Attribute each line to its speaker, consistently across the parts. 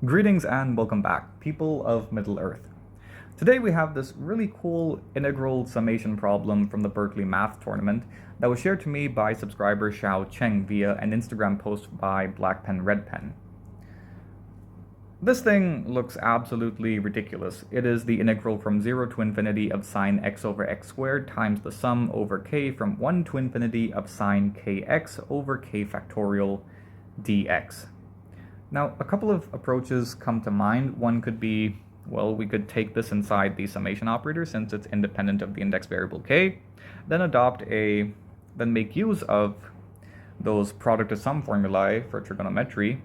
Speaker 1: Greetings and welcome back, people of Middle Earth. Today we have this really cool integral summation problem from the Berkeley Math Tournament that was shared to me by subscriber Xiao Cheng via an Instagram post by BlackPenRedPen. This thing looks absolutely ridiculous. It is the integral from 0 to infinity of sine x over x squared times the sum over k from 1 to infinity of sine kx over k factorial dx. Now, a couple of approaches come to mind. One could be, well, we could take this inside the summation operator since it's independent of the index variable k, then make use of those product to sum formulae for trigonometry.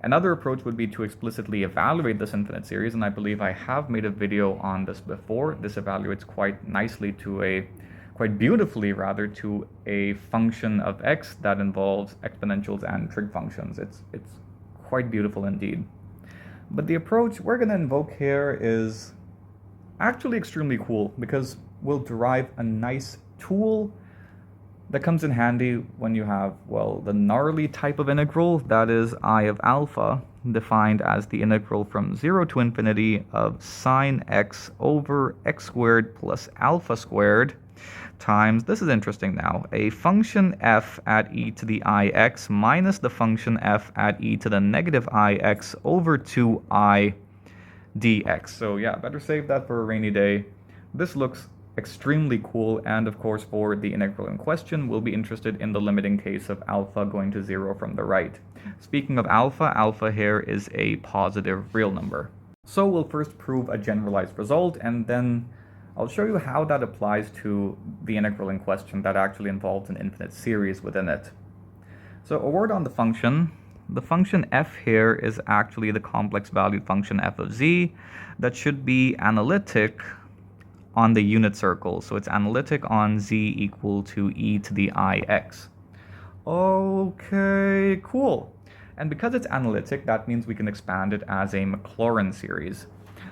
Speaker 1: Another approach would be to explicitly evaluate this infinite series, and I believe I have made a video on this before. This evaluates quite beautifully to a function of x that involves exponentials and trig functions. It's quite beautiful indeed. But the approach we're going to invoke here is actually extremely cool because we'll derive a nice tool that comes in handy when you have, well, the gnarly type of integral, that is I of alpha, defined as the integral from 0 to infinity of sine x over x squared plus alpha squared times, this is interesting now, a function f at e to the ix minus the function f at e to the negative ix over 2I dx. So yeah, better save that for a rainy day. This looks extremely cool, and of course for the integral in question, we'll be interested in the limiting case of alpha going to 0 from the right. Speaking of alpha here is a positive real number. So we'll first prove a generalized result, and then I'll show you how that applies to the integral in question that actually involves an infinite series within it. So a word on the function. The function f here is actually the complex valued function f of z that should be analytic on the unit circle. So it's analytic on z equal to e to the ix. Okay, cool. And because it's analytic, that means we can expand it as a Maclaurin series.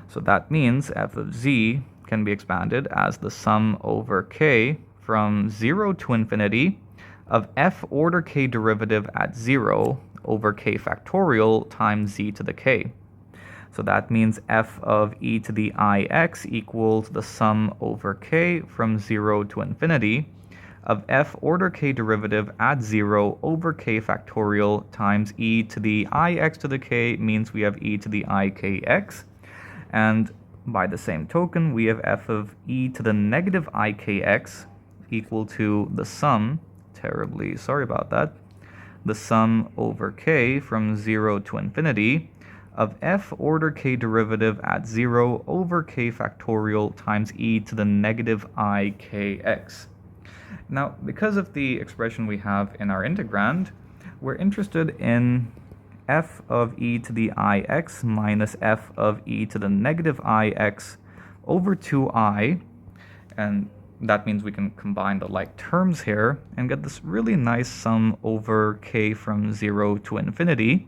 Speaker 1: So that means f of z can be expanded as the sum over k from 0 to infinity of f order k derivative at 0 over k factorial times z to the k. So that means f of e to the ix equals the sum over k from 0 to infinity of f order k derivative at 0 over k factorial times e to the ix to the k means we have e to the ikx. And by the same token, we have f of e to the negative ikx equal to the sum, the sum over k from 0 to infinity of f order k derivative at 0 over k factorial times e to the negative ikx. Now, because of the expression we have in our integrand, we're interested in f of e to the ix minus f of e to the negative ix over 2I, and that means we can combine the like terms here and get this really nice sum over k from 0 to infinity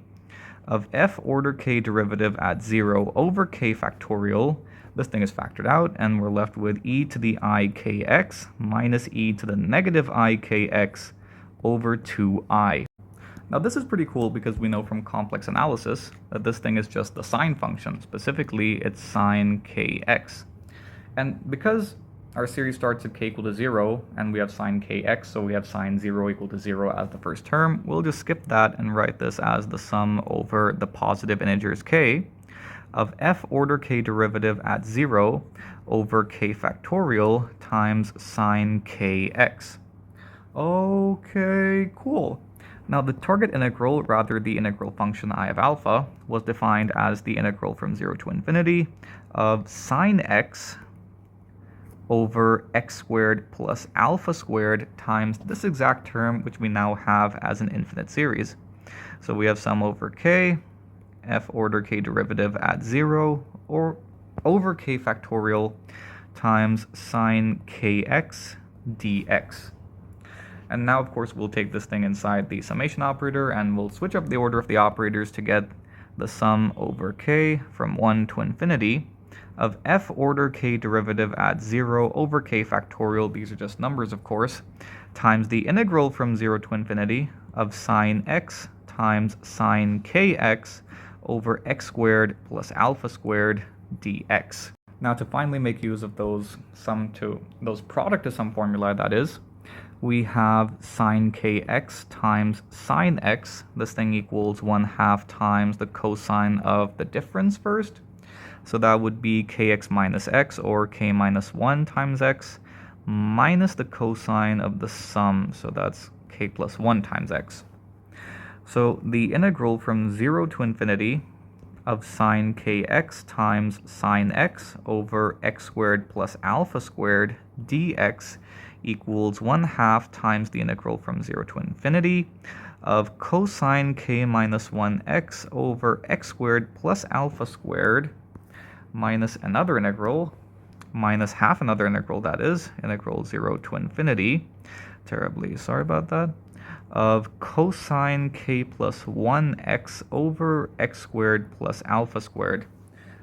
Speaker 1: of f order k derivative at 0 over k factorial. This thing is factored out, and we're left with e to the ikx minus e to the negative ikx over 2I. Now this is pretty cool because we know from complex analysis that this thing is just the sine function. Specifically, it's sine kx. And because our series starts at k equal to 0, and we have sine kx, so we have sine 0 equal to 0 as the first term, we'll just skip that and write this as the sum over the positive integers k of f order k derivative at 0 over k factorial times sine kx. Okay, cool. Now the target integral, rather the integral function I of alpha, was defined as the integral from 0 to infinity of sine x over x squared plus alpha squared times this exact term, which we now have as an infinite series. So we have sum over k, f order k derivative at 0 or over k factorial times sine kx dx. And now, of course, we'll take this thing inside the summation operator, and we'll switch up the order of the operators to get the sum over k from 1 to infinity of f order k derivative at 0 over k factorial, these are just numbers, of course, times the integral from 0 to infinity of sine x times sine kx over x squared plus alpha squared dx. Now to finally make use of those product to sum formula, that is, we have sine kx times sine x. This thing equals 1/2 times the cosine of the difference first. So that would be kx minus x, or k minus 1 times x, minus the cosine of the sum. So that's k plus 1 times x. So the integral from 0 to infinity of sine kx times sine x over x squared plus alpha squared dx equals 1/2 times the integral from 0 to infinity of cosine k minus 1x over x squared plus alpha squared minus another integral, minus half another integral, that is, integral 0 to infinity, terribly sorry about that, of cosine k plus 1x over x squared plus alpha squared.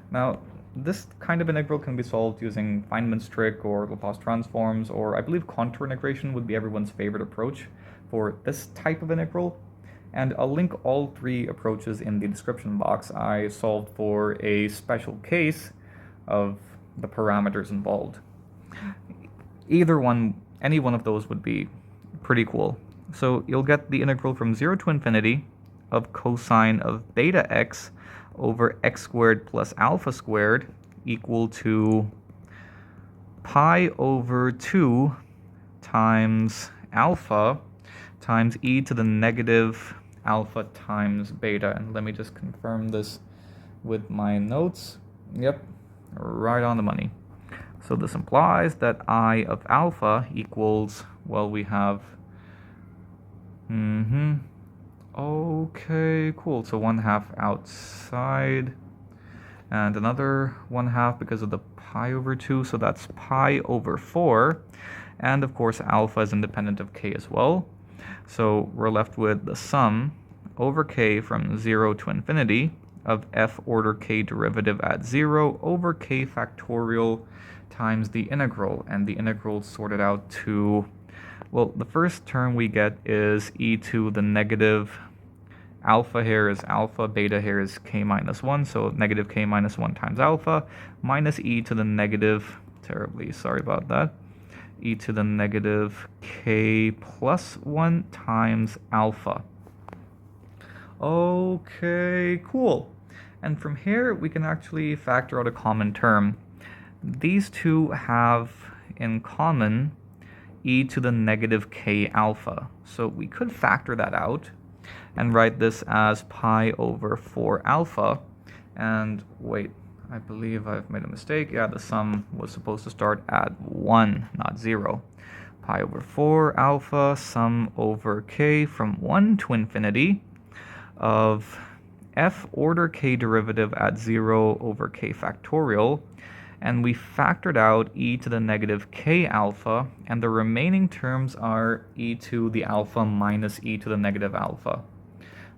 Speaker 1: Now, this kind of integral can be solved using Feynman's trick or Laplace transforms, or I believe contour integration would be everyone's favorite approach for this type of integral. And I'll link all three approaches in the description box. I solved for a special case of the parameters involved. Either one, any one of those would be pretty cool. So you'll get the integral from 0 to infinity of cosine of beta x over x squared plus alpha squared equal to pi over 2 times alpha times e to the negative alpha times beta. And let me just confirm this with my notes. Yep, right on the money. So this implies that I of alpha equals, well, we have, okay, cool. So 1/2 outside, and another 1/2 because of the pi over 2, so that's pi over 4. And of course, alpha is independent of k as well. So we're left with the sum over k from 0 to infinity of f order k derivative at 0 over k factorial times the integral. And the integral sorted out to, well, the first term we get is e to the negative alpha here is alpha, beta here is k minus 1, so negative k minus 1 times alpha, minus e to the negative, terribly sorry about that, e to the negative k plus 1 times alpha. Okay, cool. And from here, we can actually factor out a common term. These two have in common e to the negative k alpha. So we could factor that out and write this as pi over 4 alpha. And wait, I believe I've made a mistake. Yeah, the sum was supposed to start at 1, not 0. Pi over 4 alpha, sum over k from 1 to infinity of f order k derivative at 0 over k factorial. And we factored out e to the negative k alpha, and the remaining terms are e to the alpha minus e to the negative alpha,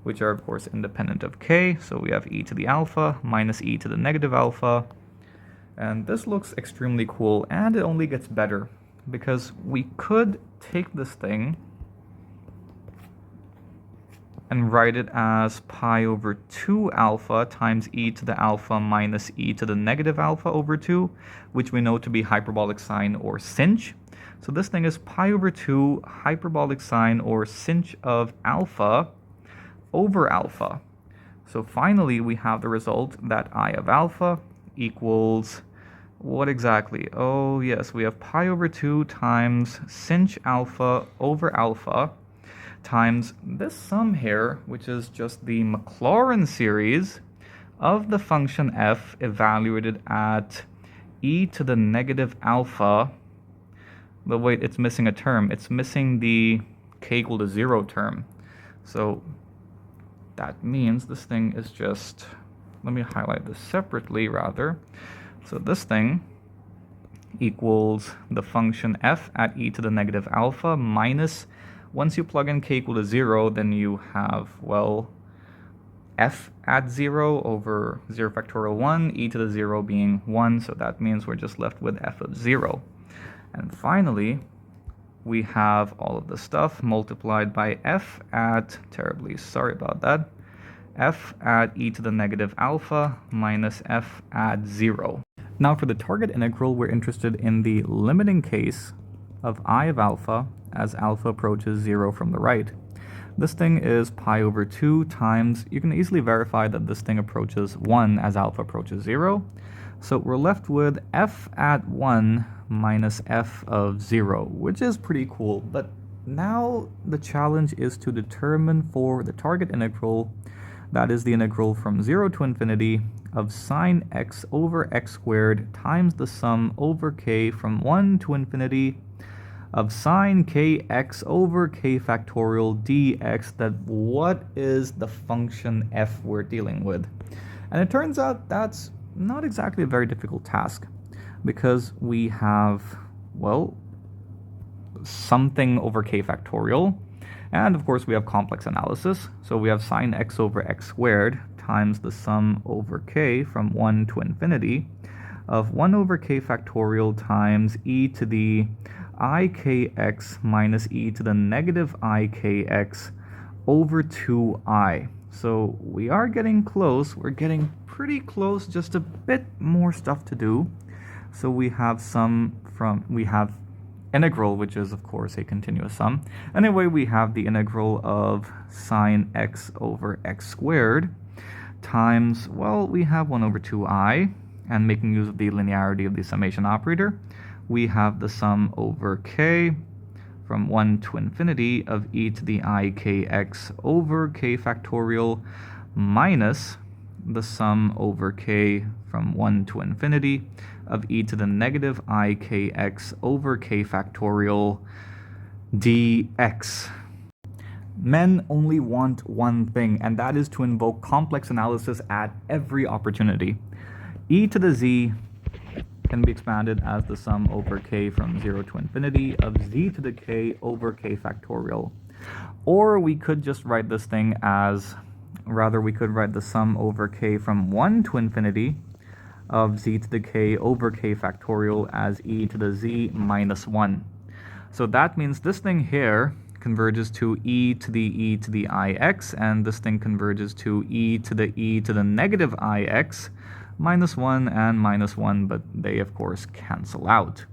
Speaker 1: which are of course independent of k. So we have e to the alpha minus e to the negative alpha. And this looks extremely cool, and it only gets better, because we could take this thing and write it as pi over 2 alpha times e to the alpha minus e to the negative alpha over 2, which we know to be hyperbolic sine or sinh. So this thing is pi over 2 hyperbolic sine or sinh of alpha over alpha. So finally, we have the result that I of alpha equals what exactly? Oh yes, we have pi over 2 times sinh alpha over alpha times this sum here, which is just the Maclaurin series of the function f evaluated at e to the negative alpha. But wait, it's missing a term. It's missing the k equal to 0 term. So that means this thing is just, let me highlight this separately rather. So this thing equals the function f at e to the negative alpha minus, once you plug in k equal to 0, then you have, well, f at 0 over 0 factorial 1, e to the 0 being 1, so that means we're just left with f of 0. And finally, we have all of the stuff multiplied by f at, terribly sorry about that, f at e to the negative alpha minus f at 0. Now for the target integral, we're interested in the limiting case of I of alpha as alpha approaches 0 from the right. This thing is pi over 2 times, you can easily verify that this thing approaches 1 as alpha approaches 0. So we're left with f at 1 minus f of 0, which is pretty cool. But now the challenge is to determine for the target integral, that is the integral from 0 to infinity of sine x over x squared times the sum over k from 1 to infinity of sine kx over k factorial dx, that what is the function f we're dealing with. And it turns out that's not exactly a very difficult task, because we have, well, something over k factorial, and of course we have complex analysis, so we have sine x over x squared times the sum over k from 1 to infinity of 1 over k factorial times e to the ikx minus e to the negative ikx over 2I. So we are getting close. We're getting pretty close, just a bit more stuff to do. So we have integral, which is of course a continuous sum. Anyway, we have the integral of sine x over x squared times, well, we have 1 over 2I, and making use of the linearity of the summation operator, we have the sum over k from 1 to infinity of e to the ikx over k factorial minus the sum over k from 1 to infinity of e to the negative ikx over k factorial dx. Men only want one thing, and that is to invoke complex analysis at every opportunity. E to the z can be expanded as the sum over k from 0 to infinity of z to the k over k factorial. Or we could just write this thing as, we could write the sum over k from 1 to infinity of z to the k over k factorial as e to the z minus 1. So that means this thing here converges to e to the ix, and this thing converges to e to the negative ix minus 1 and minus 1, but they of course cancel out.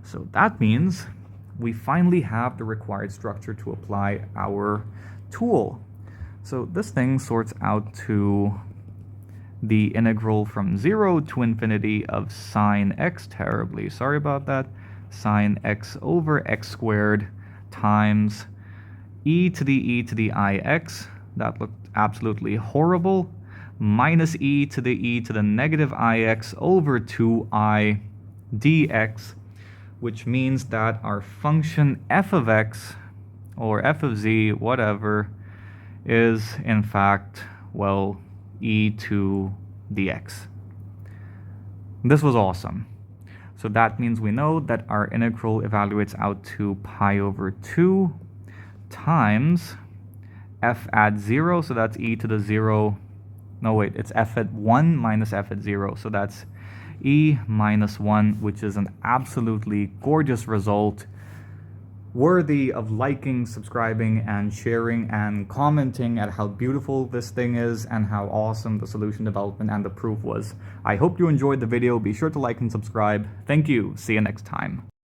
Speaker 1: So that means we finally have the required structure to apply our tool. So this thing sorts out to the integral from 0 to infinity of sine x, terribly sorry about that, sine x over x squared times e to the ix, that looked absolutely horrible, minus e to the negative ix over 2I dx, which means that our function f of x, or f of z, whatever, is in fact, well, e to dx. This was awesome. So that means we know that our integral evaluates out to pi over 2 times f at 0, so that's e to the 0, no wait, it's f at 1 minus f at 0, so that's e minus 1, which is an absolutely gorgeous result, worthy of liking, subscribing, and sharing, and commenting at how beautiful this thing is and how awesome the solution development and the proof was. I hope you enjoyed the video. Be sure to like and subscribe. Thank you. See you next time.